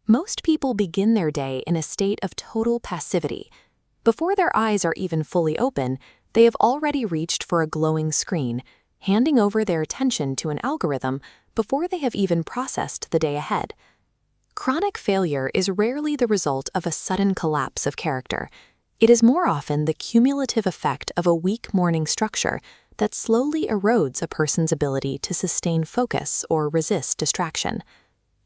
Most people begin their day in a state of total passivity. Before their eyes are even fully open, they have already reached for a glowing screen, handing over their attention to an algorithm before they have even processed the day ahead. Chronic failure is rarely the result of a sudden collapse of character. It is more often the cumulative effect of a weak morning structure that slowly erodes a person's ability to sustain focus or resist distraction.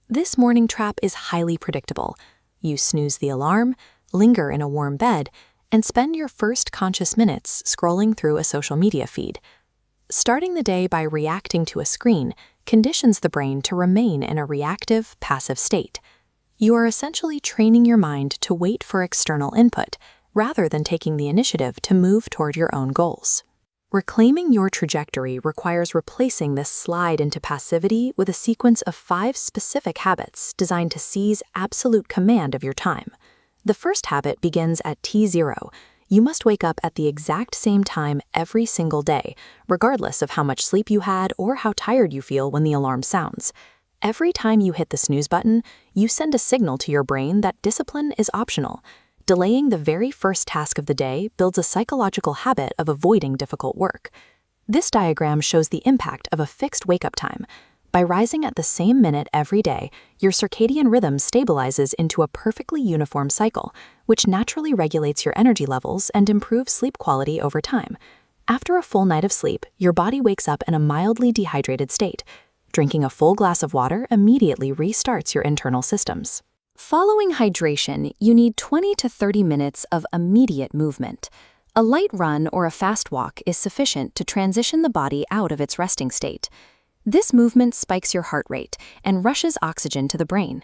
This morning trap is highly predictable. You snooze the alarm, linger in a warm bed, and spend your first conscious minutes scrolling through a social media feed. Starting the day by reacting to a screen conditions the brain to remain in a reactive, passive state. You are essentially training your mind to wait for external input, rather than taking the initiative to move toward your own goals. Reclaiming your trajectory requires replacing this slide into passivity with a sequence of 5 specific habits designed to seize absolute command of your time. The first habit begins at T0. You must wake up at the exact same time every single day, regardless of how much sleep you had or how tired you feel when the alarm sounds. Every time you hit the snooze button, you send a signal to your brain that discipline is optional. Delaying the very first task of the day builds a psychological habit of avoiding difficult work. This diagram shows the impact of a fixed wake-up time. By rising at the same minute every day, your circadian rhythm stabilizes into a perfectly uniform cycle, which naturally regulates your energy levels and improves sleep quality over time. After a full night of sleep, your body wakes up in a mildly dehydrated state. Drinking a full glass of water immediately restarts your internal systems. Following hydration, you need 20 to 30 minutes of immediate movement. A light run or a fast walk is sufficient to transition the body out of its resting state. This movement spikes your heart rate and rushes oxygen to the brain.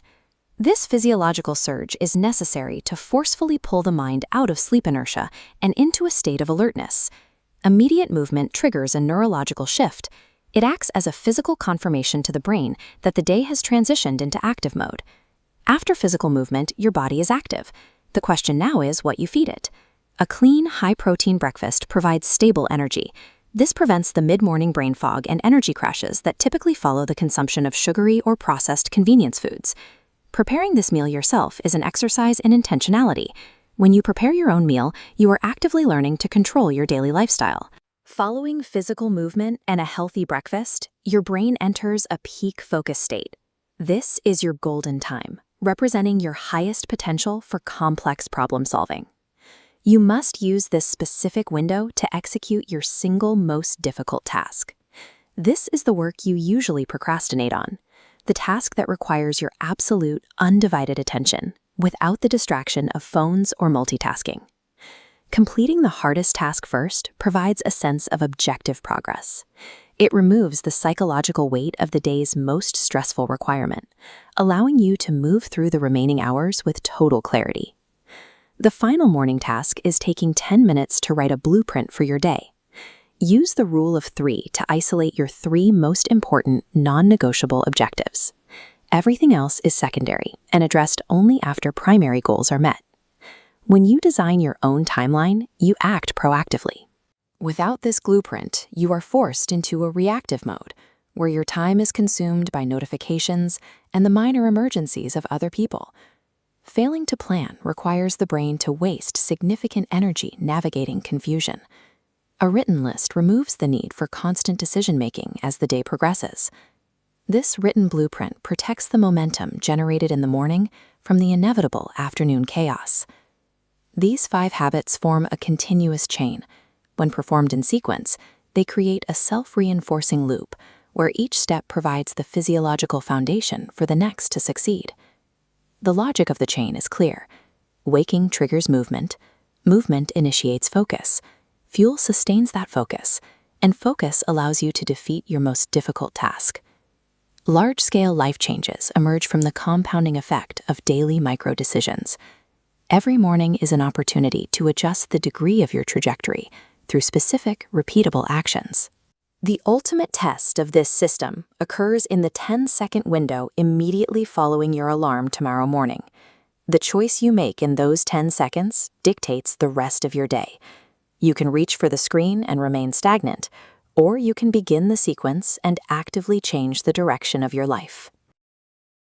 This physiological surge is necessary to forcefully pull the mind out of sleep inertia and into a state of alertness. Immediate movement triggers a neurological shift. It acts as a physical confirmation to the brain that the day has transitioned into active mode. After physical movement, your body is active. The question now is what you feed it. A clean, high-protein breakfast provides stable energy. This prevents the mid-morning brain fog and energy crashes that typically follow the consumption of sugary or processed convenience foods. Preparing this meal yourself is an exercise in intentionality. When you prepare your own meal, you are actively learning to control your daily lifestyle. Following physical movement and a healthy breakfast, your brain enters a peak focus state. This is your golden time, representing your highest potential for complex problem solving. You must use this specific window to execute your single most difficult task. This is the work you usually procrastinate on, the task that requires your absolute, undivided attention, without the distraction of phones or multitasking. Completing the hardest task first provides a sense of objective progress. It removes the psychological weight of the day's most stressful requirement, allowing you to move through the remaining hours with total clarity. The final morning task is taking 10 minutes to write a blueprint for your day. Use the rule of 3 to isolate your 3 most important non-negotiable objectives. Everything else is secondary and addressed only after primary goals are met. When you design your own timeline, you act proactively. Without this blueprint, you are forced into a reactive mode, where your time is consumed by notifications and the minor emergencies of other people. Failing to plan requires the brain to waste significant energy navigating confusion. A written list removes the need for constant decision-making as the day progresses. This written blueprint protects the momentum generated in the morning from the inevitable afternoon chaos. These 5 habits form a continuous chain. When performed in sequence, they create a self-reinforcing loop where each step provides the physiological foundation for the next to succeed. The logic of the chain is clear. Waking triggers movement, movement initiates focus, fuel sustains that focus, and focus allows you to defeat your most difficult task. Large-scale life changes emerge from the compounding effect of daily micro-decisions. Every morning is an opportunity to adjust the degree of your trajectory through specific, repeatable actions. The ultimate test of this system occurs in the 10-second window immediately following your alarm tomorrow morning. The choice you make in those 10 seconds dictates the rest of your day. You can reach for the screen and remain stagnant, or you can begin the sequence and actively change the direction of your life.